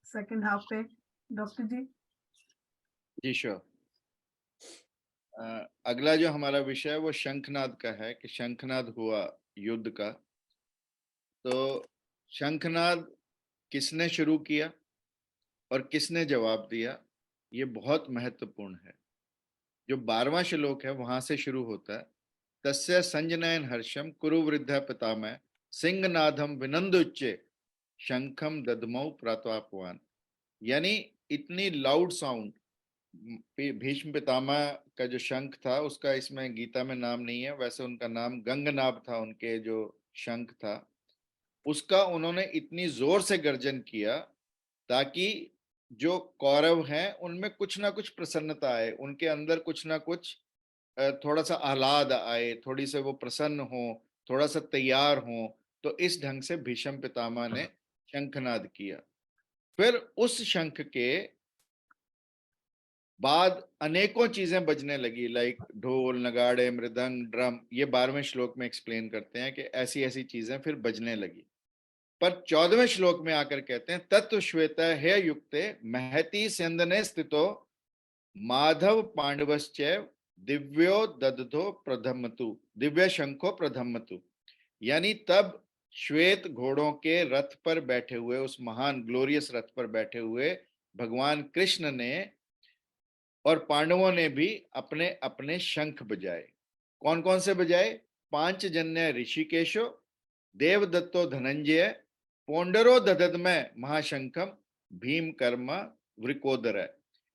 Second half पे doctor जी। जी sure. अगला जो हमारा विषय है वो शंखनाद का है कि शंखनाद हुआ युद्ध का। तो शंखनाद किसने शुरू किया और किसने जवाब दिया, ये बहुत महत्वपूर्ण है। जो 12वां श्लोक है वहां से शुरू होता है। तस्य संजनयन हर्षम कुरु वृद्धा पितामह सिंहनादम विनंदुच्चे शंखम ददमौ प्रातःपवान। यानी इतनी लाउड साउंड। भीष्म पितामह का जो शंख था उसका इसमें गीता में नाम नहीं है, वैसे उनका नाम गंगनाभ था। उनके जो शंख था उसका उन्होंने इतनी जोर से गर्जन किया ताकि जो कौरव हैं उनमें कुछ ना कुछ प्रसन्नता आए, उनके अंदर कुछ ना कुछ थोड़ा सा आह्लाद आए, थोड़ी से वो प्रसन्न हो, थोड़ा सा तैयार हो। तो इस ढंग से भीष्म पितामह ने शंखनाद किया। फिर उस शंख के बाद अनेकों चीजें बजने लगी, लाइक ढोल नगाड़े मृदंग ड्रम। ये 12वें श्लोक में एक्सप्लेन करते हैं कि ऐसी ऐसी चीजें फिर बजने लगी। पर 14वें श्लोक में आकर कहते हैं तत्व श्वेत हे युक्ते महती स्यंदने स्थितो माधव पांडवश्चैव दिव्यो ददधो प्रधमतु दिव्य शंखो प्रधमतु। यानी तब श्वेत घोड़ों के रथ पर बैठे हुए, उस महान ग्लोरियस रथ पर बैठे हुए भगवान कृष्ण ने और पांडवों ने भी अपने अपने शंख बजाए। कौन कौन से बजाए? पांचजन्य ऋषिकेशो, देवदत्तो धनंजय, पोंडरो दधदमय महाशंखम, भीम कर्म वृकोदर।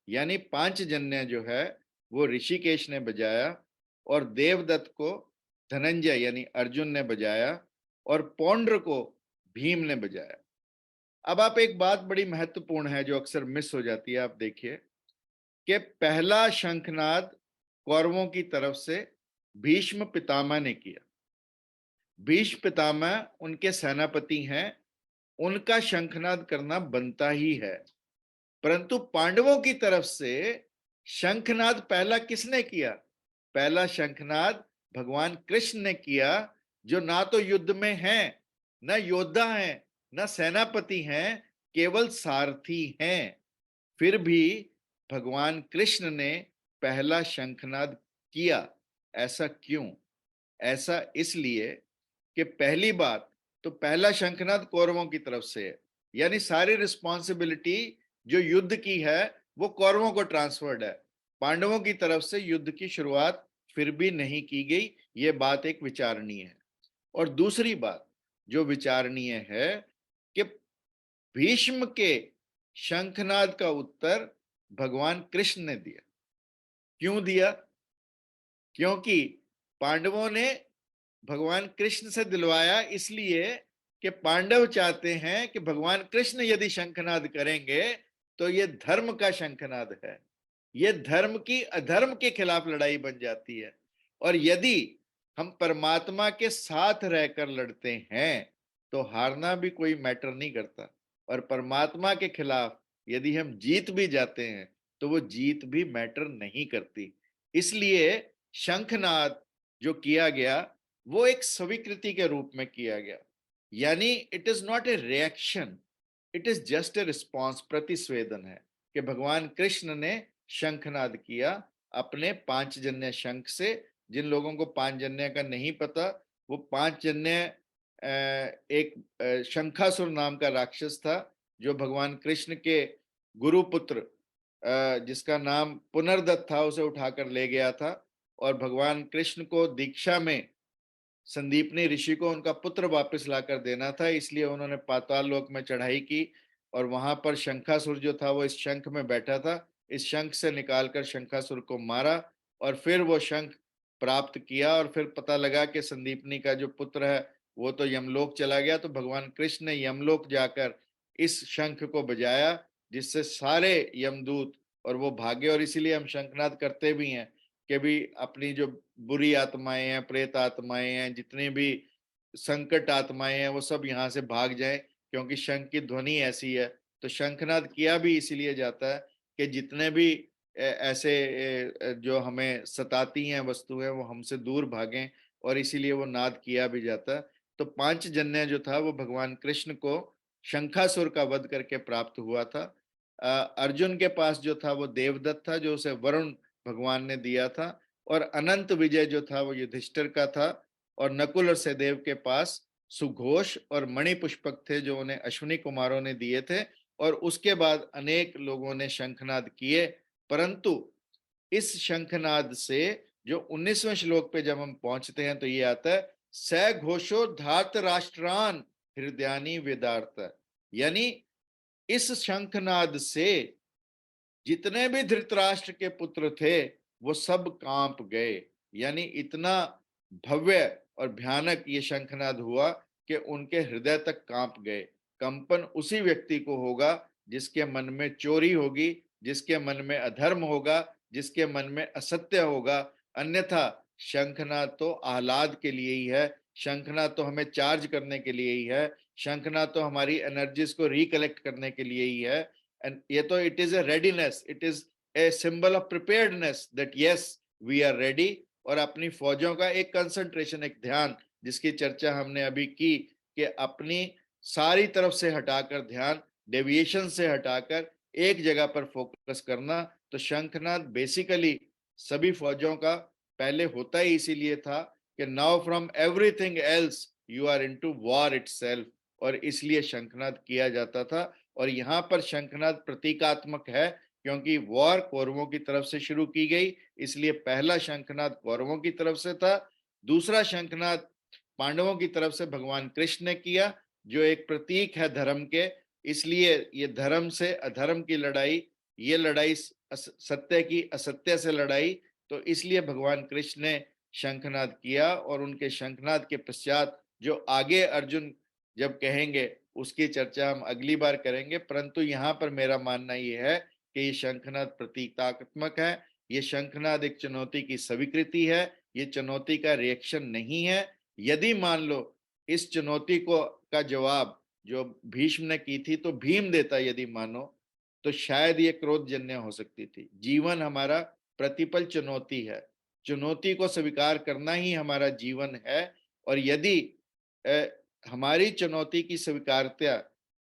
यानी पांचजन्य जो है वो ऋषिकेश ने बजाया और देवदत्त को धनंजय यानी अर्जुन ने बजाया और पौंड्र को भीम ने बजाया। अब आप एक बात बड़ी महत्वपूर्ण है जो अक्सर मिस हो जाती है, आप देखिए कि पहला शंखनाद कौरवों की तरफ से भीष्म पितामह ने किया। भीष्म पितामह उनके सेनापति हैं, उनका शंखनाद करना बनता ही है। परंतु पांडवों की तरफ से शंखनाद पहला किसने किया? पहला शंखनाद भगवान कृष्ण ने किया, जो ना तो युद्ध में हैं, न योद्धा हैं, न सेनापति हैं, केवल सारथी हैं। फिर भी भगवान कृष्ण ने पहला शंखनाद किया। ऐसा क्यों? ऐसा इसलिए कि पहली बात तो पहला शंखनाद कौरवों की तरफ से है, यानी सारी रिस्पॉन्सिबिलिटी जो युद्ध की है वो कौरवों को ट्रांसफर्ड है। पांडवों की तरफ से युद्ध की शुरुआत फिर भी नहीं की गई। ये बात एक विचारणीय है। और दूसरी बात जो विचारणीय है कि भीष्म के शंखनाद का उत्तर भगवान कृष्ण ने दिया। क्यों दिया? क्योंकि पांडवों ने भगवान कृष्ण से दिलवाया, इसलिए कि पांडव चाहते हैं कि भगवान कृष्ण यदि शंखनाद करेंगे तो ये धर्म का शंखनाद है, ये धर्म की अधर्म के खिलाफ लड़ाई बन जाती है। और यदि हम परमात्मा के साथ रहकर लड़ते हैं तो हारना भी कोई मैटर नहीं करता, और परमात्मा के खिलाफ यदि हम जीत भी जाते हैं तो वो जीत भी मैटर नहीं करती। इसलिए शंखनाद जो किया गया वो एक स्वीकृति के रूप में किया गया। यानी it is not a reaction, it is just a response, प्रतिस्वेदन है कि भगवान कृष्ण ने शंखनाद किया अपने पांचजन्य शंख से। जिन लोगों को पांचजन्य का नहीं पता, वो पांचजन्य एक शंखासुर नाम का राक्षस था जो भगवान कृष्ण के गुरुपुत्र जिसका नाम पुनर्दत्त था उसे उठाकर ले गया था। और भगवान कृष्ण को दीक्षा में संदीपनी ऋषि को उनका पुत्र वापस लाकर देना था, इसलिए उन्होंने पाताल लोक में चढ़ाई की और वहां पर शंखासुर जो था वो इस शंख में बैठा था। इस शंख से निकालकर शंखासुर को मारा और फिर वो शंख प्राप्त किया। और फिर पता लगा कि संदीपनी का जो पुत्र है वो तो यमलोक चला गया, तो भगवान कृष्ण ने यमलोक जाकर इस शंख को बजाया जिससे सारे यमदूत और वो भागे। और इसीलिए हम शंखनाद करते भी हैं कि भी अपनी जो बुरी आत्माएं हैं, प्रेत आत्माएं हैं, जितनी भी संकट आत्माएं हैं, वो सब यहाँ से भाग जाएं, क्योंकि शंख की ध्वनि ऐसी है। तो शंखनाद किया भी इसीलिए जाता है कि जितने भी ऐसे जो हमें सताती हैं वस्तुएं वो हमसे दूर भागें, और इसीलिए वो नाद किया भी जाता है। तो पांचजन्य जो था वो भगवान कृष्ण को शंखासुर का वध करके प्राप्त हुआ था। अर्जुन के पास जो था वो देवदत्त था, जो उसे वरुण भगवान ने दिया था, और अनंत विजय जो था वो युधिष्ठिर का था, और नकुल और सहदेव के पास सुघोष और मणि पुष्पक थे जो उन्हें अश्विनी कुमारों ने दिए थे। और उसके बाद अनेक लोगों ने शंखनाद किए, परंतु इस शंखनाद से जो 19वें श्लोक पे जब हम पहुंचते हैं तो ये आता है, स घोषो धार्त राष्ट्रान हृदयानी वेदार्थ। यानी इस शंखनाद से जितने भी धृतराष्ट्र के पुत्र थे वो सब कांप गए। यानी इतना भव्य और भयानक ये शंखनाद हुआ कि उनके हृदय तक कांप गए। कंपन उसी व्यक्ति को होगा जिसके मन में चोरी होगी, जिसके मन में अधर्म होगा, जिसके मन में असत्य होगा। अन्यथा शंखनाद तो आह्लाद के लिए ही है, शंखनाद तो हमें चार्ज करने के लिए ही है, शंखनाद तो हमारी एनर्जीज को रिकलेक्ट करने के लिए ही है। एंड ये तो it is a readiness, it is a symbol of preparedness that yes we are ready. और अपनी फौजों का एक कंसंट्रेशन, एक ध्यान, जिसकी चर्चा हमने अभी की, कि अपनी सारी तरफ से हटाकर ध्यान, डेविएशन से हटाकर एक जगह पर फोकस करना। तो शंखनाद बेसिकली सभी फौजों का पहले होता ही इसीलिए था कि now from everything else you are into war itself, और इसलिए शंखनाद किया जाता था। और यहाँ पर शंखनाद प्रतीकात्मक है, क्योंकि वॉर कौरवों की तरफ से शुरू की गई, इसलिए पहला शंखनाद कौरवों की तरफ से था। दूसरा शंखनाद पांडवों की तरफ से भगवान कृष्ण ने किया, जो एक प्रतीक है धर्म के। इसलिए ये धर्म से अधर्म की लड़ाई, ये लड़ाई सत्य की असत्य से लड़ाई, तो इसलिए भगवान कृष्ण ने शंखनाद किया। और उनके शंखनाद के पश्चात जो आगे अर्जुन जब कहेंगे उसकी चर्चा हम अगली बार करेंगे। परंतु यहाँ पर मेरा मानना यह है कि ये शंखनाद प्रतीकात्मक है, ये शंखनाद एक चुनौती की स्वीकृति है, ये चुनौती का रिएक्शन नहीं है। यदि मान लो इस चुनौती को का जवाब जो भीष्म ने की थी तो भीम देता, यदि मानो, तो शायद ये क्रोधजन्य हो सकती थी। जीवन हमारा प्रतिपल चुनौती है, चुनौती को स्वीकार करना ही हमारा जीवन है। और यदि हमारी चुनौती की स्वीकारता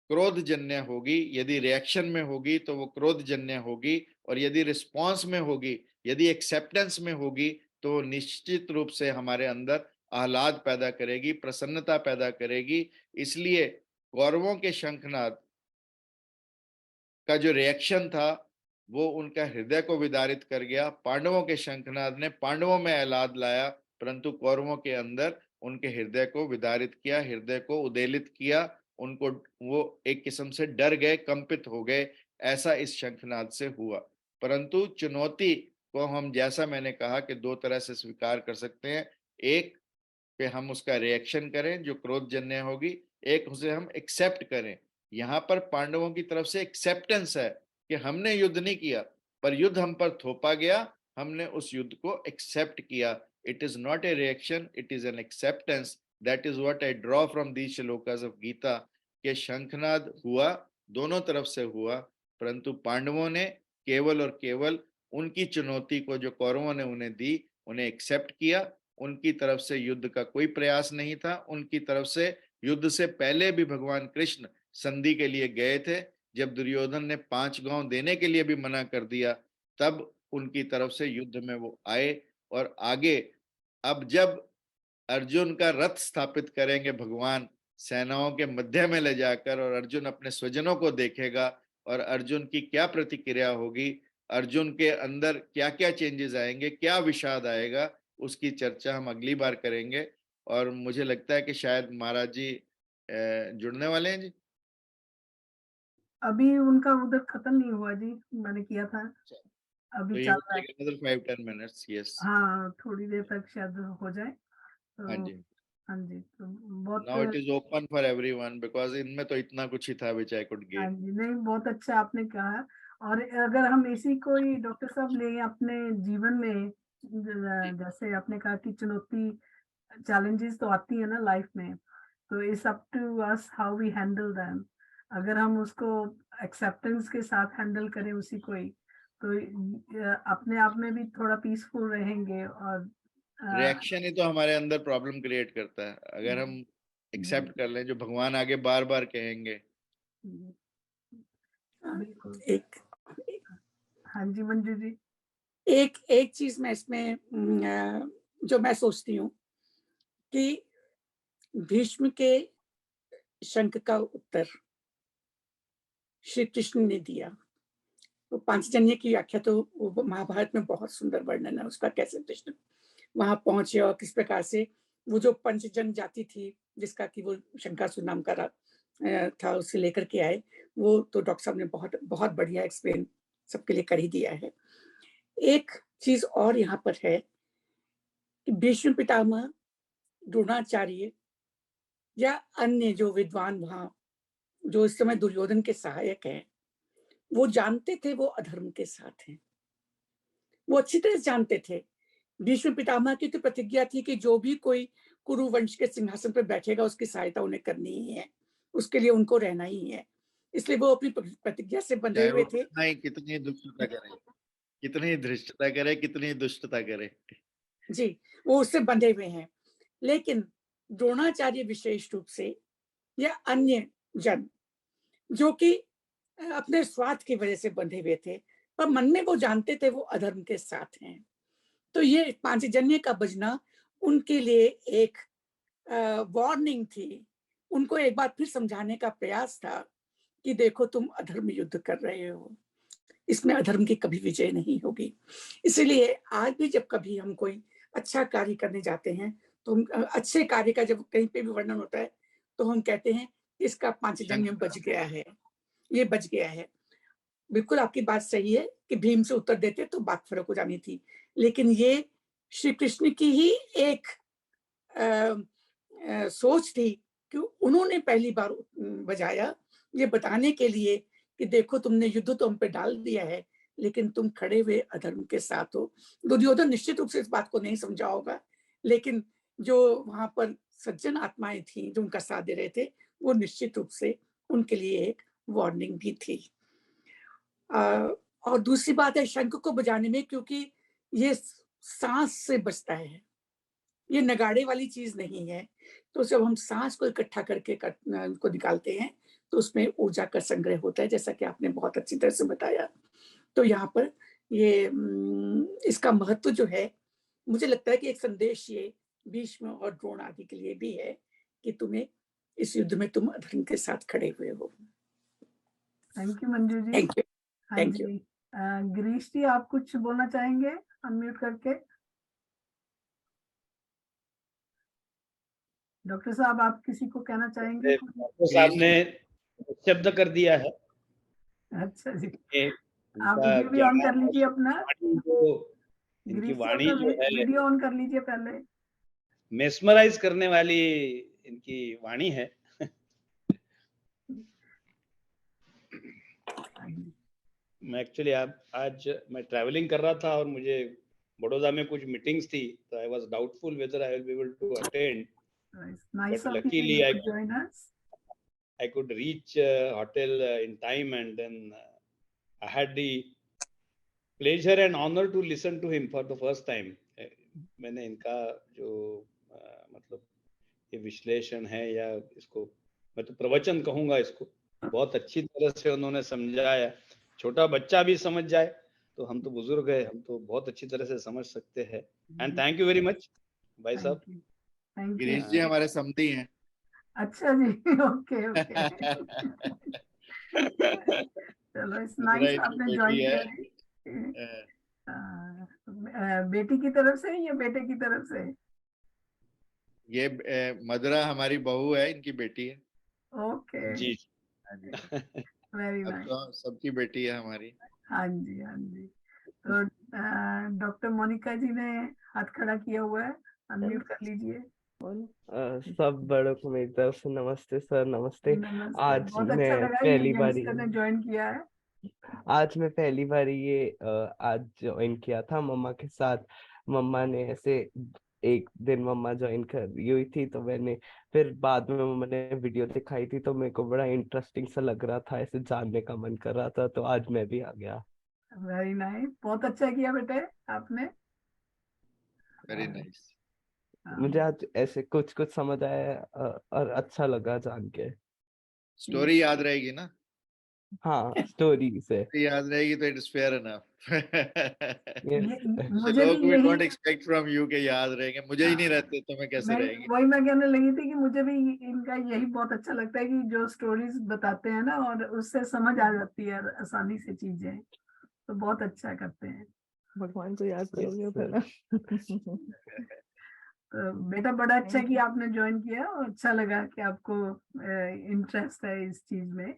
क्रोधजन्य होगी, यदि रिएक्शन में होगी तो वो क्रोधजन्य होगी, और यदि रिस्पॉन्स में होगी, यदि एक्सेप्टेंस में होगी, तो निश्चित रूप से हमारे अंदर आह्लाद पैदा करेगी, प्रसन्नता पैदा करेगी। इसलिए कौरवों के शंखनाद का जो रिएक्शन था वो उनका हृदय को विदारित कर गया। पांडवों के शंखनाद ने पांडवों में आह्लाद लाया, परंतु कौरवों के अंदर उनके हृदय को विदारित किया, हृदय को उदेलित किया। उनको वो एक किस्म से डर गए, कंपित हो गए। ऐसा इस शंखनाद से हुआ। परंतु चुनौती को हम, जैसा मैंने कहा, कि दो तरह से स्वीकार कर सकते हैं। एक पे हम उसका रिएक्शन करें जो क्रोधजन्य होगी, एक उसे हम एक्सेप्ट करें। यहाँ पर पांडवों की तरफ से एक्सेप्टेंस है कि हमने युद्ध नहीं किया, पर युद्ध हम पर थोपा गया, हमने उस युद्ध को एक्सेप्ट किया। It is not a reaction, it is an acceptance. That is what I draw from these shlokas of Gita, के शंखनाद हुआ, दोनों तरफ से हुआ, परंतु पांडवों ने केवल और केवल उनकी चुनौती को जो कौरवों ने उन्हें दी, उन्हें एक्सेप्ट किया। उनकी तरफ से युद्ध का कोई प्रयास नहीं था। उनकी तरफ से युद्ध से पहले भी भगवान कृष्ण संधि के लिए गए थे। जब दुर्योधन ने 5 गांव देने के लिए भी मना कर दिया, तब उनकी तरफ से युद्ध में वो आए। और आगे अब जब अर्जुन का रथ स्थापित करेंगे भगवान सेनाओं के मध्य में ले जाकर, और अर्जुन अपने स्वजनों को देखेगा, और अर्जुन की क्या प्रतिक्रिया होगी, अर्जुन के अंदर क्या क्या चेंजेस आएंगे, क्या विषाद आएगा, उसकी चर्चा हम अगली बार करेंगे। और मुझे लगता है कि शायद महाराज जी जुड़ने वाले हैं जी। अभी उनका उधर खत्म नहीं हुआ जी, मैंने किया था, तो अभी ये चल रहा है। another 5-10 minutes, yes। हाँ, थोड़ी देर तक शायद हो जाए हाँ तो। जी। हाँ जी, तो बहुत। Now it is open for everyone, because इनमें तो इतना कुछ ही था विच आई कुड हाँ गेन। जी, नहीं, बहुत अच्छा आपने कहा। और अगर हम इसी को ही डॉक्टर साहब ले अपने जीवन में, जैसे आपने कहा कि चुनौती, चैलेंजेस तो आती है ना लाइफ में, तो it's up to us how we handle them. अगर हम उसको एक्सेप्टेंस के साथ हैंडल करें उसी को ही, तो अपने आप में भी थोड़ा पीसफुल रहेंगे। और रिएक्शन ही तो हमारे अंदर प्रॉब्लम क्रिएट करता है। अगर हम जी, एक्सेप्ट कर लें जो भगवान आगे बार बार कहेंगे, जी, हाँ, बिल्कुल। एक हाँ जी, मंजू जी। एक एक चीज़ मैं इसमें जो मैं सोचती हूँ कि भीष्म के शंख का उत्तर श्री कृष्ण ने दिया। तो पांचजन्य की व्याख्या तो वो महाभारत में बहुत सुंदर वर्णन है उसका, कैसे कृष्ण वहां पहुंचे और किस प्रकार से वो जो पंचजन जाति थी जिसका कि वो शंकासुर नाम का था, उसे लेकर के आए। वो तो डॉक्टर साहब ने बहुत बहुत बढ़िया एक्सप्लेन सबके लिए कर ही दिया है। एक चीज और यहाँ पर है कि भीष्म पितामह, द्रोणाचार्य या अन्य जो विद्वान वहां जो इस समय दुर्योधन के सहायक हैं, वो जानते थे वो अधर्म के साथ हैं। वो अच्छी तरह से जानते थे। भीष्म पितामह की तो प्रतिज्ञा थी कि जो भी कोई कुरु वंश के सिंहासन पर बैठेगा उसकी सहायता उन्हें करनी ही है, उसके लिए उनको रहना ही है। इसलिए वो अपनी प्रतिज्ञा से बंधे चाहे वो हुए थे। कितनी दुष्टता करे, कितनी धृष्टता करे, कितनी दुष्टता करे। जी, वो उससे बंधे हुए हैं। लेकिन द्रोणाचार्य विशेष रूप से या अन्य जन जो कि अपने स्वार्थ की वजह से बंधे हुए थे, पर मन में वो जानते थे वो अधर्म के साथ हैं। तो ये पांचजन्य का बजना उनके लिए एक वार्निंग थी। उनको एक बार फिर समझाने का प्रयास था कि देखो तुम अधर्म युद्ध कर रहे हो, इसमें अधर्म की कभी विजय नहीं होगी। इसीलिए आज भी जब कभी हम कोई अच्छा कार्य करने जाते हैं तो हम अच्छे कार्य का जब कहीं पे भी वर्णन होता है तो हम कहते हैं इसका पांचजन्य बच गया है, ये बच गया है। बिल्कुल आपकी बात सही है कि भीम से उत्तर देते तो बात फर्क हो जानी थी, लेकिन ये श्री कृष्ण की ही एक सोच थी कि उन्होंने पहली बार बजाया, ये बताने के लिए कि देखो तुमने युद्ध तो हम पे डाल दिया है लेकिन तुम खड़े हुए अधर्म के साथ हो। दुर्योधन निश्चित रूप से इस बात को नहीं समझा होगा, लेकिन जो वहां पर सज्जन आत्माएं थी जो उनका साथ दे रहे थे, वो निश्चित रूप से उनके लिए एक वार्निंग भी थी। और दूसरी बात है शंख को बजाने में, क्योंकि ये सांस से बजता है, ये नगाड़े वाली चीज नहीं है। तो जब हम सांस को इकट्ठा करके उनको निकालते हैं तो उसमें ऊर्जा का संग्रह होता है, जैसा कि आपने बहुत अच्छी तरह से बताया। तो यहाँ पर ये इसका महत्व जो है, मुझे लगता है कि एक संदेश ये भीष्म और द्रोण आदि के लिए भी है कि तुम्हें इस युद्ध में तुम अधर्म के साथ खड़े हुए हो। Thank you Manju ji. Thank you. हाँ थैंक यू। जी, गिरीश जी आप कुछ बोलना चाहेंगे अनम्यूट करके? डॉक्टर साहब आप किसी को कहना चाहेंगे? डॉक्टर साहब ने शब्द कर दिया है। अच्छा जी, आप इनका वीडियो भी ऑन कर लीजिए अपना। इनकी गिरीश जी वाणी अपना जो है वीडियो ऑन कर लीजिए पहले। मेस्मराइज करने वाली इनकी वाणी है। मैं एक्चुअली आज मैं ट्रैवलिंग कर रहा था और मुझे बड़ौदा में कुछ मीटिंग्स थी, तो I was doubtful whether I will be able to attend, Nice but of you luckily you could join us. I could reach hotel in time, and then I had the pleasure and honor to listen to him for the first time. मैंने इनका जो मतलब ये विश्लेषण है या इसको मैं तो प्रवचन कहूंगा, इसको बहुत अच्छी तरह से उन्होंने समझाया। छोटा बच्चा भी समझ जाए तो हम तो बुजुर्ग है, हम तो बहुत अच्छी तरह से समझ सकते हैं। And thank you very much भाई साहब। Thank you. गिरीश जी हमारे समधी हैं। अच्छा जी, ओके ओके। चलो इट्स नाइस मदुरई की आपने ज्वाइन बेटी किया है। है। बेटी की तरफ से या बेटे की तरफ से? ये मदुरा हमारी बहू है, इनकी बेटी है। ओके, जी हाँ जी, वेरी अब नाइस। तो सबकी बेटी है हमारी। हाँ जी हाँ जी। तो डॉक्टर मोनिका जी ने हाथ खड़ा किया हुआ है, अनम्यूट कर लीजिए। सब बड़ों को मेरी तरफ से नमस्ते सर, नमस्ते। नमस्ते, आज बहुत अच्छा मैं लगा ये पहली बारी यंगस्टर ने ज्वाइन किया है। आज मैं पहली बारी ये आज ज्वाइन किया था मम्मा के साथ। मम्मा ने ऐसे एक दिन मम्मा ज्वाइन कर रही हुई थी, तो मैंने फिर बाद में मम्मा ने वीडियो दिखाई थी तो मेरे को बड़ा इंटरेस्टिंग सा लग रहा था, ऐसे जानने का मन कर रहा था, तो आज मैं भी आ गया। वेरी नाइस, बहुत अच्छा किया बेटे आपने। Very nice. मुझे आज ऐसे कुछ कुछ समझ आया और अच्छा लगा जान के। स्टोरी याद रहेगी ना, हाँ स्टोरी से याद रहेगी तो it is fair enough. Yes मुझे लोग भी वी यही डोंट एक्सपेक्ट फ्रॉम यू के याद रहेंगे, मुझे ही नहीं रहते तो मैं कैसे रहेंगे। वही मैं कहने लगी थी कि मुझे भी इनका यही बहुत अच्छा लगता है कि जो स्टोरीज बताते हैं ना, और उससे समझ आ जाती है आसानी से चीजें, तो बहुत अच्छा करते हैं। भगवान को याद करोगे पहला। तो बेटा बड़ा अच्छा Thank कि you. आपने ज्वाइन किया, और अच्छा लगा कि आपको इंटरेस्ट है इस चीज में,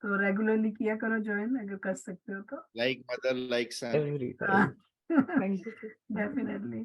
तो रेगुलरली किया करो ज्वाइन अगर कर सकते हो तो। Like mother like son. Every time Thank you. Definitely.